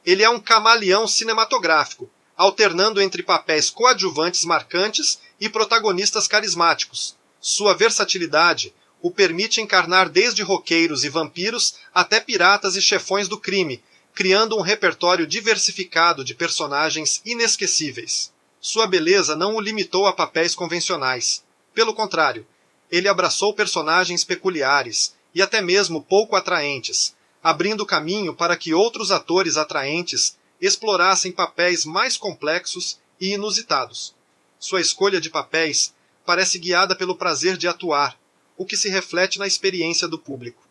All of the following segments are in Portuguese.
Ele é um camaleão cinematográfico, alternando entre papéis coadjuvantes marcantes e protagonistas carismáticos. Sua versatilidade o permite encarnar desde roqueiros e vampiros até piratas e chefões do crime, criando um repertório diversificado de personagens inesquecíveis. Sua beleza não o limitou a papéis convencionais. Pelo contrário, ele abraçou personagens peculiares e até mesmo pouco atraentes, abrindo caminho para que outros atores atraentes explorassem papéis mais complexos e inusitados. Sua escolha de papéis parece guiada pelo prazer de atuar, o que se reflete na experiência do público.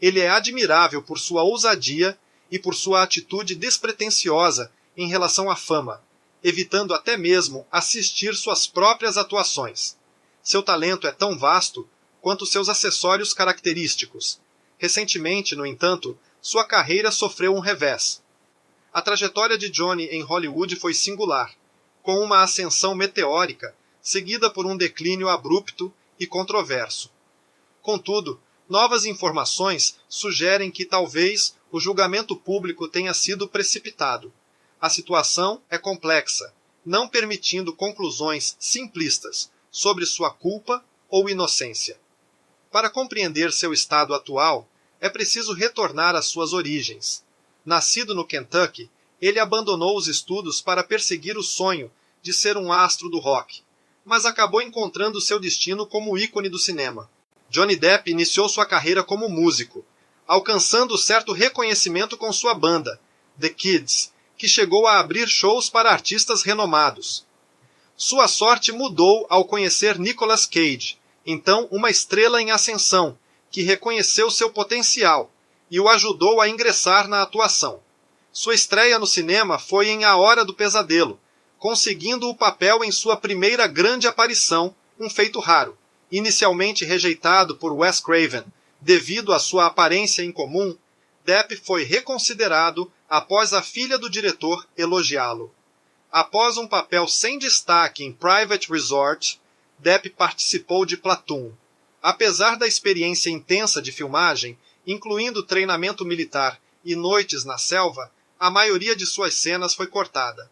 Ele é admirável por sua ousadia e por sua atitude despretensiosa em relação à fama, evitando até mesmo assistir suas próprias atuações. Seu talento é tão vasto quanto seus acessórios característicos. Recentemente, no entanto, sua carreira sofreu um revés. A trajetória de Johnny em Hollywood foi singular, com uma ascensão meteórica, seguida por um declínio abrupto e controverso. Contudo, novas informações sugerem que talvez o julgamento público tenha sido precipitado. A situação é complexa, não permitindo conclusões simplistas sobre sua culpa ou inocência. Para compreender seu estado atual, é preciso retornar às suas origens. Nascido no Kentucky, ele abandonou os estudos para perseguir o sonho de ser um astro do rock, mas acabou encontrando seu destino como ícone do cinema. Johnny Depp iniciou sua carreira como músico, alcançando certo reconhecimento com sua banda, The Kids, que chegou a abrir shows para artistas renomados. Sua sorte mudou ao conhecer Nicolas Cage, então uma estrela em ascensão, que reconheceu seu potencial e o ajudou a ingressar na atuação. Sua estreia no cinema foi em A Hora do Pesadelo, conseguindo o papel em sua primeira grande aparição, um feito raro. Inicialmente rejeitado por Wes Craven devido à sua aparência incomum, Depp foi reconsiderado após a filha do diretor elogiá-lo. Após um papel sem destaque em Private Resort, Depp participou de Platoon. Apesar da experiência intensa de filmagem, incluindo treinamento militar e noites na selva, a maioria de suas cenas foi cortada.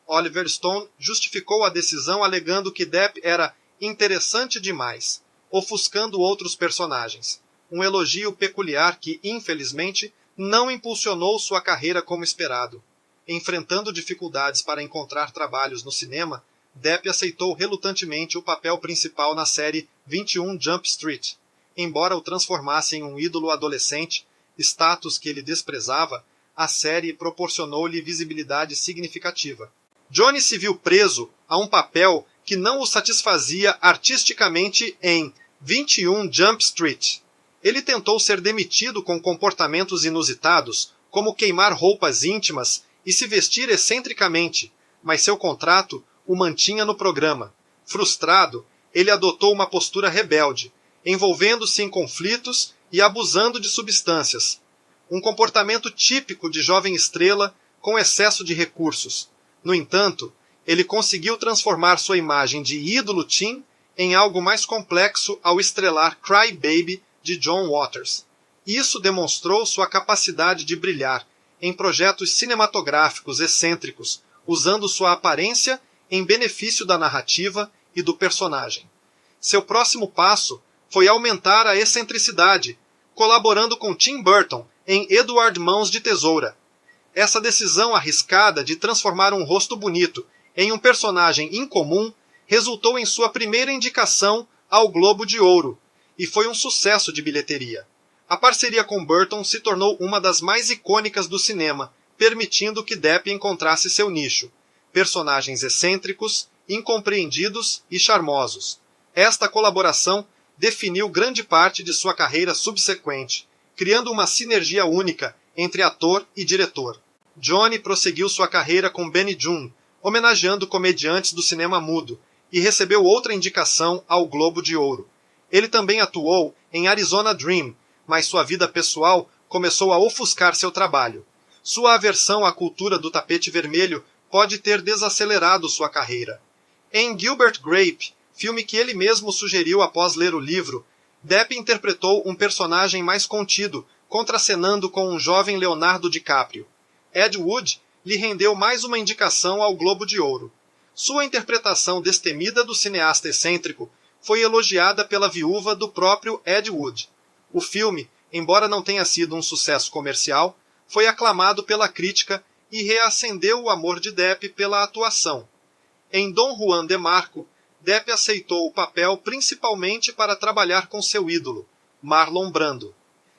Oliver Stone justificou a decisão alegando que Depp era interessante demais, ofuscando outros personagens. Um elogio peculiar que, infelizmente, não impulsionou sua carreira como esperado. Enfrentando dificuldades para encontrar trabalhos no cinema, Depp aceitou relutantemente o papel principal na série 21 Jump Street. Embora o transformasse em um ídolo adolescente, status que ele desprezava, a série proporcionou-lhe visibilidade significativa. Johnny se viu preso a um papel que não o satisfazia artisticamente em 21 Jump Street. Ele tentou ser demitido com comportamentos inusitados, como queimar roupas íntimas e se vestir excentricamente, mas seu contrato o mantinha no programa. Frustrado, ele adotou uma postura rebelde, envolvendo-se em conflitos e abusando de substâncias. Um comportamento típico de jovem estrela com excesso de recursos. No entanto, ele conseguiu transformar sua imagem de ídolo teen em algo mais complexo ao estrelar Cry Baby de John Waters. Isso demonstrou sua capacidade de brilhar em projetos cinematográficos excêntricos, usando sua aparência em benefício da narrativa e do personagem. Seu próximo passo foi aumentar a excentricidade, colaborando com Tim Burton em Edward Mãos de Tesoura. Essa decisão arriscada de transformar um rosto bonito em um personagem incomum resultou em sua primeira indicação ao Globo de Ouro e foi um sucesso de bilheteria. A parceria com Burton se tornou uma das mais icônicas do cinema, permitindo que Depp encontrasse seu nicho: personagens excêntricos, incompreendidos e charmosos. Esta colaboração definiu grande parte de sua carreira subsequente, criando uma sinergia única entre ator e diretor. Johnny prosseguiu sua carreira com Benny June, homenageando comediantes do cinema mudo, e recebeu outra indicação ao Globo de Ouro. Ele também atuou em Arizona Dream, mas sua vida pessoal começou a ofuscar seu trabalho. Sua aversão à cultura do tapete vermelho pode ter desacelerado sua carreira. Em Gilbert Grape, filme que ele mesmo sugeriu após ler o livro, Depp interpretou um personagem mais contido, contracenando com um jovem Leonardo DiCaprio. Ed Wood lhe rendeu mais uma indicação ao Globo de Ouro. Sua interpretação destemida do cineasta excêntrico foi elogiada pela viúva do próprio Ed Wood. O filme, embora não tenha sido um sucesso comercial, foi aclamado pela crítica e reacendeu o amor de Depp pela atuação. Em Dom Juan de Marco, Depp aceitou o papel principalmente para trabalhar com seu ídolo, Marlon Brando.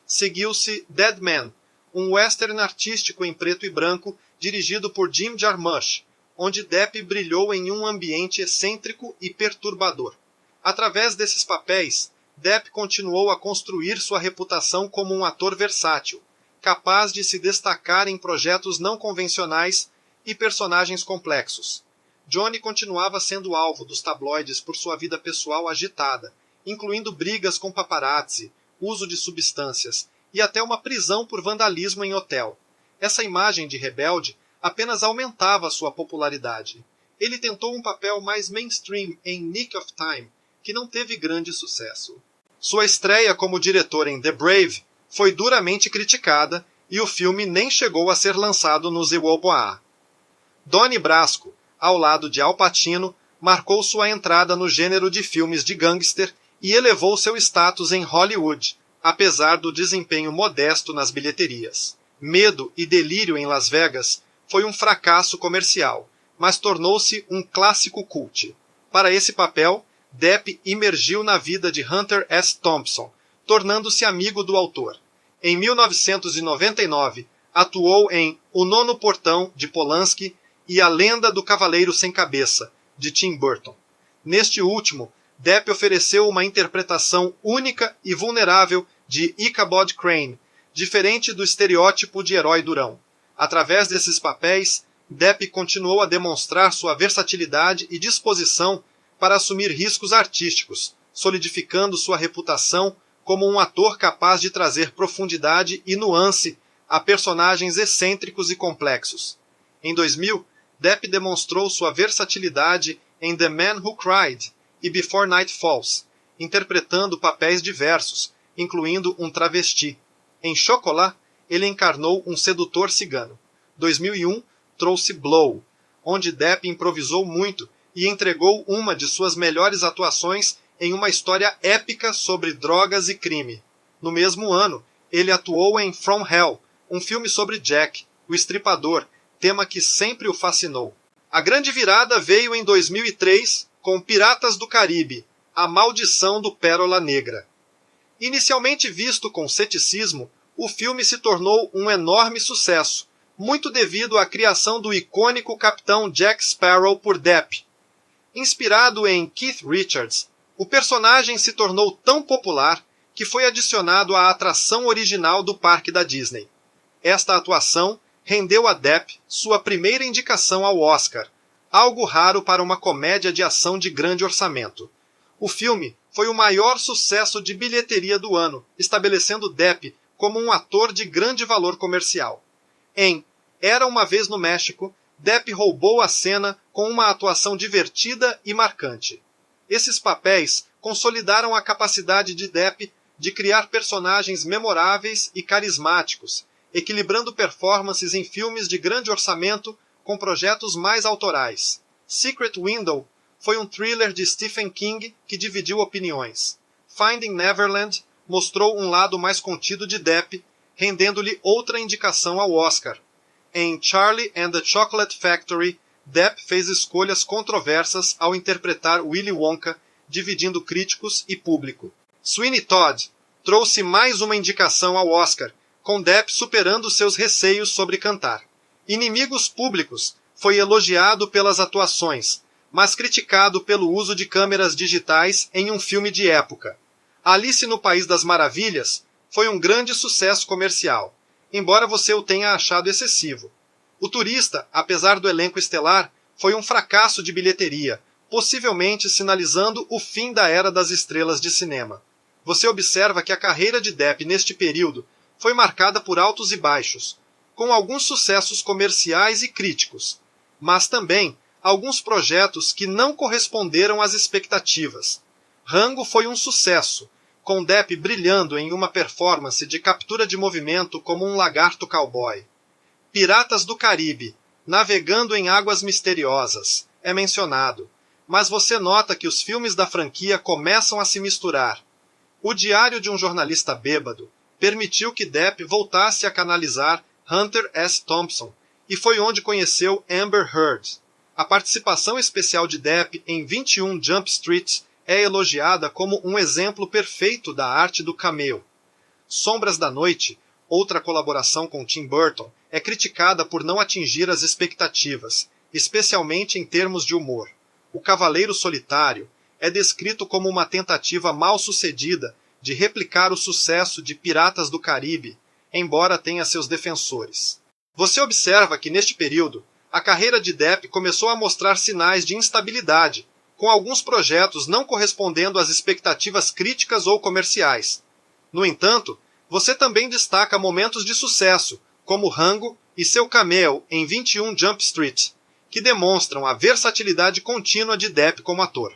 Seguiu-se Dead Man, um western artístico em preto e branco dirigido por Jim Jarmusch, onde Depp brilhou em um ambiente excêntrico e perturbador. Através desses papéis, Depp continuou a construir sua reputação como um ator versátil, capaz de se destacar em projetos não convencionais e personagens complexos. Johnny continuava sendo alvo dos tabloides por sua vida pessoal agitada, incluindo brigas com paparazzi, uso de substâncias e até uma prisão por vandalismo em hotel. Essa imagem de rebelde apenas aumentava sua popularidade. Ele tentou um papel mais mainstream em Nick of Time, que não teve grande sucesso. Sua estreia como diretor em The Brave foi duramente criticada e o filme nem chegou a ser lançado no Ziwalboa. Donnie Brasco, ao lado de Al Pacino, marcou sua entrada no gênero de filmes de gangster e elevou seu status em Hollywood, apesar do desempenho modesto nas bilheterias. Medo e Delírio em Las Vegas foi um fracasso comercial, mas tornou-se um clássico cult. Para esse papel, Depp imergiu na vida de Hunter S. Thompson, tornando-se amigo do autor. Em 1999, atuou em O Nono Portão, de Polanski, e A Lenda do Cavaleiro Sem Cabeça, de Tim Burton. Neste último, Depp ofereceu uma interpretação única e vulnerável de Ichabod Crane, diferente do estereótipo de herói durão. Através desses papéis, Depp continuou a demonstrar sua versatilidade e disposição para assumir riscos artísticos, solidificando sua reputação como um ator capaz de trazer profundidade e nuance a personagens excêntricos e complexos. Em 2000, Depp demonstrou sua versatilidade em The Man Who Cried e Before Night Falls, interpretando papéis diversos, incluindo um travesti. Em Chocolat, ele encarnou um sedutor cigano. 2001 trouxe Blow, onde Depp improvisou muito e entregou uma de suas melhores atuações em uma história épica sobre drogas e crime. No mesmo ano, ele atuou em From Hell, um filme sobre Jack, o estripador, tema que sempre o fascinou. A grande virada veio em 2003 com Piratas do Caribe, A Maldição do Pérola Negra. Inicialmente visto com ceticismo, o filme se tornou um enorme sucesso, muito devido à criação do icônico Capitão Jack Sparrow por Depp. Inspirado em Keith Richards, o personagem se tornou tão popular que foi adicionado à atração original do parque da Disney. Esta atuação rendeu a Depp sua primeira indicação ao Oscar, algo raro para uma comédia de ação de grande orçamento. O filme foi o maior sucesso de bilheteria do ano, estabelecendo Depp como um ator de grande valor comercial. Em Era uma Vez no México, Depp roubou a cena com uma atuação divertida e marcante. Esses papéis consolidaram a capacidade de Depp de criar personagens memoráveis e carismáticos, equilibrando performances em filmes de grande orçamento com projetos mais autorais. Secret Window foi um thriller de Stephen King que dividiu opiniões. Finding Neverland mostrou um lado mais contido de Depp, rendendo-lhe outra indicação ao Oscar. Em Charlie and the Chocolate Factory, Depp fez escolhas controversas ao interpretar Willy Wonka, dividindo críticos e público. Sweeney Todd trouxe mais uma indicação ao Oscar, com Depp superando seus receios sobre cantar. Inimigos Públicos foi elogiado pelas atuações, mas criticado pelo uso de câmeras digitais em um filme de época. Alice no País das Maravilhas foi um grande sucesso comercial, embora você o tenha achado excessivo. O Turista, apesar do elenco estelar, foi um fracasso de bilheteria, possivelmente sinalizando o fim da era das estrelas de cinema. Você observa que a carreira de Depp neste período foi marcada por altos e baixos, com alguns sucessos comerciais e críticos, mas também alguns projetos que não corresponderam às expectativas. Rango foi um sucesso, com Depp brilhando em uma performance de captura de movimento como um lagarto cowboy. Piratas do Caribe, Navegando em Águas Misteriosas, é mencionado, mas você nota que os filmes da franquia começam a se misturar. O Diário de um Jornalista Bêbado permitiu que Depp voltasse a canalizar Hunter S. Thompson, e foi onde conheceu Amber Heard. A participação especial de Depp em 21 Jump Street é elogiada como um exemplo perfeito da arte do cameo. Sombras da Noite, outra colaboração com Tim Burton, é criticada por não atingir as expectativas, especialmente em termos de humor. O Cavaleiro Solitário é descrito como uma tentativa mal-sucedida de replicar o sucesso de Piratas do Caribe, embora tenha seus defensores. Você observa que neste período, a carreira de Depp começou a mostrar sinais de instabilidade, com alguns projetos não correspondendo às expectativas críticas ou comerciais. No entanto, você também destaca momentos de sucesso, como Rango e seu cameo em 21 Jump Street, que demonstram a versatilidade contínua de Depp como ator.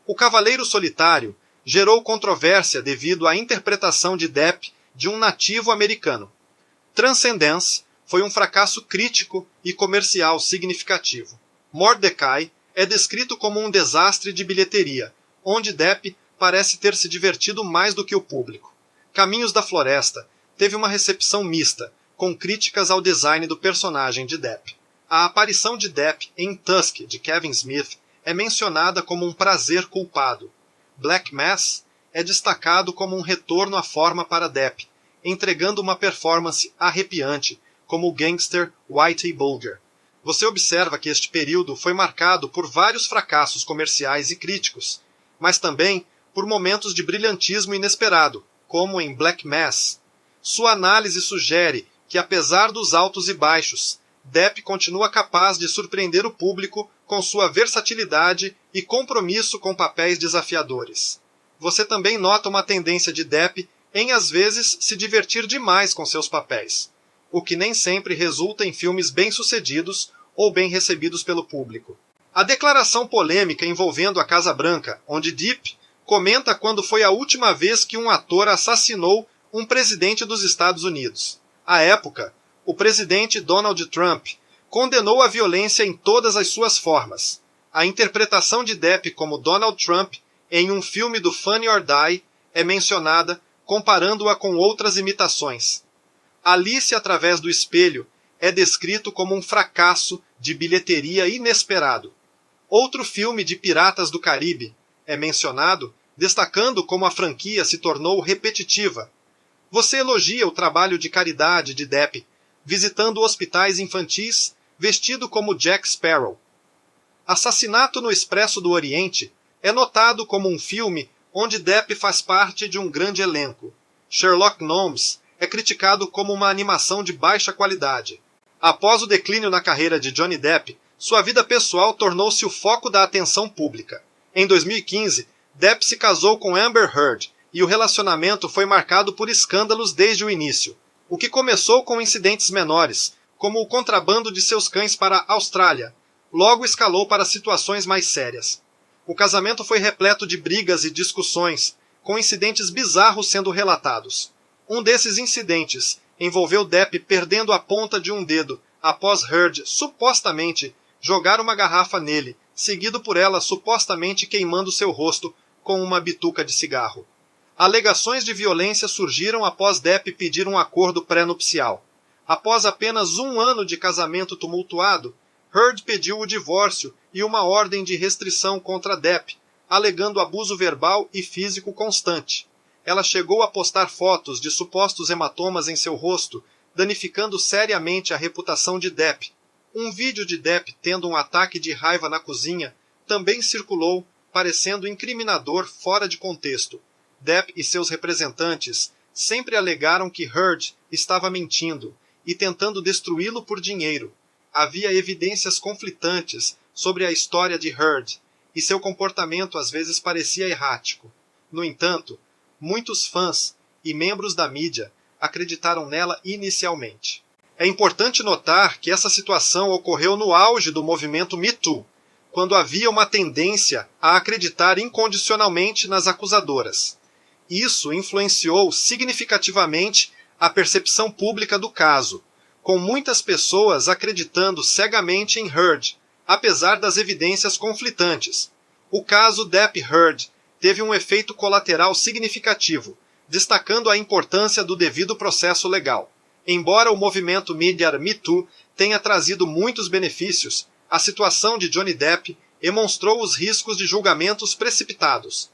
O Cavaleiro Solitário gerou controvérsia devido à interpretação de Depp de um nativo americano. Transcendence foi um fracasso crítico e comercial significativo. Mordecai é descrito como um desastre de bilheteria, onde Depp parece ter se divertido mais do que o público. Caminhos da Floresta teve uma recepção mista, com críticas ao design do personagem de Depp. A aparição de Depp em Tusk, de Kevin Smith, é mencionada como um prazer culpado. Black Mass é destacado como um retorno à forma para Depp, entregando uma performance arrepiante, como o gangster Whitey Bulger. Você observa que este período foi marcado por vários fracassos comerciais e críticos, mas também por momentos de brilhantismo inesperado, como em Black Mass. Sua análise sugere que, apesar dos altos e baixos, Depp continua capaz de surpreender o público com sua versatilidade e compromisso com papéis desafiadores. Você também nota uma tendência de Depp em, às vezes, se divertir demais com seus papéis, o que nem sempre resulta em filmes bem-sucedidos ou bem recebidos pelo público. A declaração polêmica envolvendo a Casa Branca, onde Depp comenta quando foi a última vez que um ator assassinou um presidente dos Estados Unidos. À época, o presidente Donald Trump condenou a violência em todas as suas formas. A interpretação de Depp como Donald Trump em um filme do Funny or Die é mencionada, comparando-a com outras imitações. Alice através do espelho é descrito como um fracasso de bilheteria inesperado. Outro filme de Piratas do Caribe é mencionado, destacando como a franquia se tornou repetitiva. Você elogia o trabalho de caridade de Depp, visitando hospitais infantis, vestido como Jack Sparrow. Assassinato no Expresso do Oriente é notado como um filme onde Depp faz parte de um grande elenco. Sherlock Gnomes é criticado como uma animação de baixa qualidade. Após o declínio na carreira de Johnny Depp, sua vida pessoal tornou-se o foco da atenção pública. Em 2015, Depp se casou com Amber Heard e o relacionamento foi marcado por escândalos desde o início, o que começou com incidentes menores, como o contrabando de seus cães para a Austrália, logo escalou para situações mais sérias. O casamento foi repleto de brigas e discussões, com incidentes bizarros sendo relatados. Um desses incidentes envolveu Depp perdendo a ponta de um dedo após Heard, supostamente, jogar uma garrafa nele, seguido por ela supostamente queimando seu rosto com uma bituca de cigarro. Alegações de violência surgiram após Depp pedir um acordo pré-nupcial. Após apenas um ano de casamento tumultuado, Heard pediu o divórcio e uma ordem de restrição contra Depp, alegando abuso verbal e físico constante. Ela chegou a postar fotos de supostos hematomas em seu rosto, danificando seriamente a reputação de Depp. Um vídeo de Depp tendo um ataque de raiva na cozinha também circulou, parecendo incriminador fora de contexto. Depp e seus representantes sempre alegaram que Heard estava mentindo e tentando destruí-lo por dinheiro. Havia evidências conflitantes sobre a história de Heard, e seu comportamento às vezes parecia errático. No entanto, muitos fãs e membros da mídia acreditaram nela inicialmente. É importante notar que essa situação ocorreu no auge do movimento Me Too, quando havia uma tendência a acreditar incondicionalmente nas acusadoras. Isso influenciou significativamente a percepção pública do caso, com muitas pessoas acreditando cegamente em Heard, apesar das evidências conflitantes. O caso Depp-Heard teve um efeito colateral significativo, destacando a importância do devido processo legal. Embora o movimento mídia Me Too tenha trazido muitos benefícios, a situação de Johnny Depp demonstrou os riscos de julgamentos precipitados.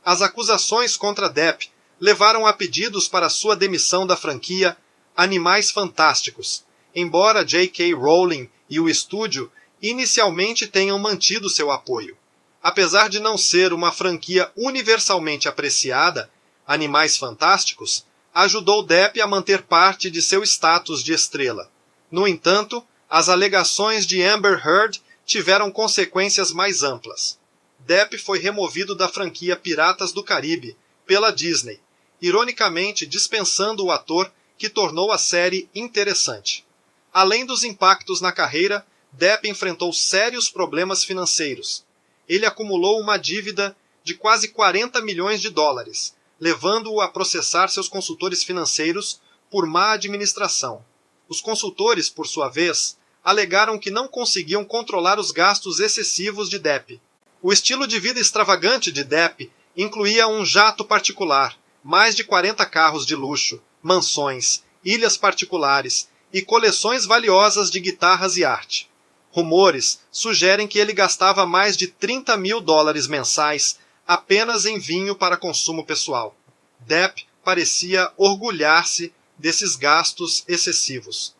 As acusações contra Depp levaram a pedidos para sua demissão da franquia Animais Fantásticos, embora J.K. Rowling e o estúdio inicialmente tenham mantido seu apoio. Apesar de não ser uma franquia universalmente apreciada, Animais Fantásticos ajudou Depp a manter parte de seu status de estrela. No entanto, as alegações de Amber Heard tiveram consequências mais amplas. Depp foi removido da franquia Piratas do Caribe pela Disney, ironicamente dispensando o ator que tornou a série interessante. Além dos impactos na carreira, Depp enfrentou sérios problemas financeiros. Ele acumulou uma dívida de quase 40 milhões de dólares, levando-o a processar seus consultores financeiros por má administração. Os consultores, por sua vez, alegaram que não conseguiam controlar os gastos excessivos de Depp. O estilo de vida extravagante de Depp incluía um jato particular, mais de 40 carros de luxo, mansões, ilhas particulares e coleções valiosas de guitarras e arte. Rumores sugerem que ele gastava mais de 30 mil dólares mensais apenas em vinho para consumo pessoal. Depp parecia orgulhar-se desses gastos excessivos.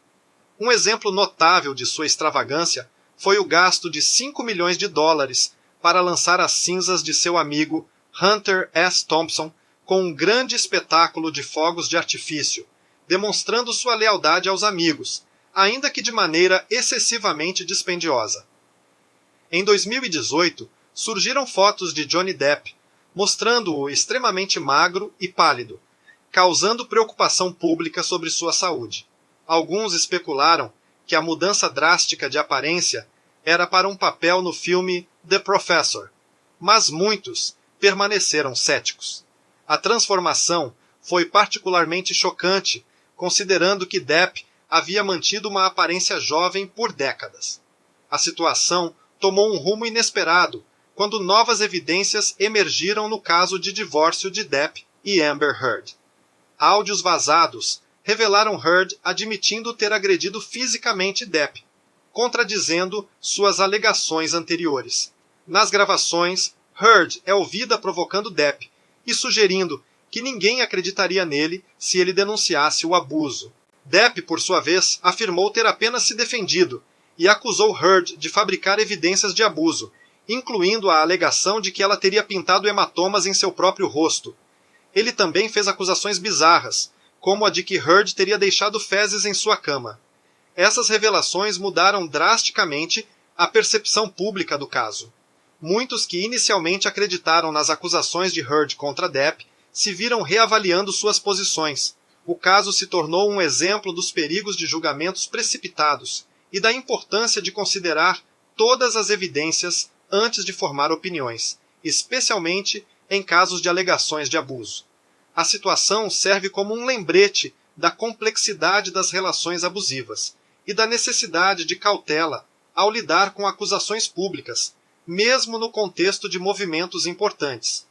Um exemplo notável de sua extravagância foi o gasto de 5 milhões de dólares para lançar as cinzas de seu amigo Hunter S. Thompson com um grande espetáculo de fogos de artifício, demonstrando sua lealdade aos amigos, ainda que de maneira excessivamente dispendiosa. Em 2018, surgiram fotos de Johnny Depp, mostrando-o extremamente magro e pálido, causando preocupação pública sobre sua saúde. Alguns especularam que a mudança drástica de aparência era para um papel no filme The Professor, mas muitos permaneceram céticos. A transformação foi particularmente chocante, considerando que Depp havia mantido uma aparência jovem por décadas. A situação tomou um rumo inesperado quando novas evidências emergiram no caso de divórcio de Depp e Amber Heard. Áudios vazados revelaram Heard admitindo ter agredido fisicamente Depp, contradizendo suas alegações anteriores. Nas gravações, Heard é ouvida provocando Depp e sugerindo que ninguém acreditaria nele se ele denunciasse o abuso. Depp, por sua vez, afirmou ter apenas se defendido e acusou Heard de fabricar evidências de abuso, incluindo a alegação de que ela teria pintado hematomas em seu próprio rosto. Ele também fez acusações bizarras, como a de que Heard teria deixado fezes em sua cama. Essas revelações mudaram drasticamente a percepção pública do caso. Muitos que inicialmente acreditaram nas acusações de Heard contra Depp se viram reavaliando suas posições. O caso se tornou um exemplo dos perigos de julgamentos precipitados e da importância de considerar todas as evidências antes de formar opiniões, especialmente em casos de alegações de abuso. A situação serve como um lembrete da complexidade das relações abusivas e da necessidade de cautela ao lidar com acusações públicas, mesmo no contexto de movimentos importantes.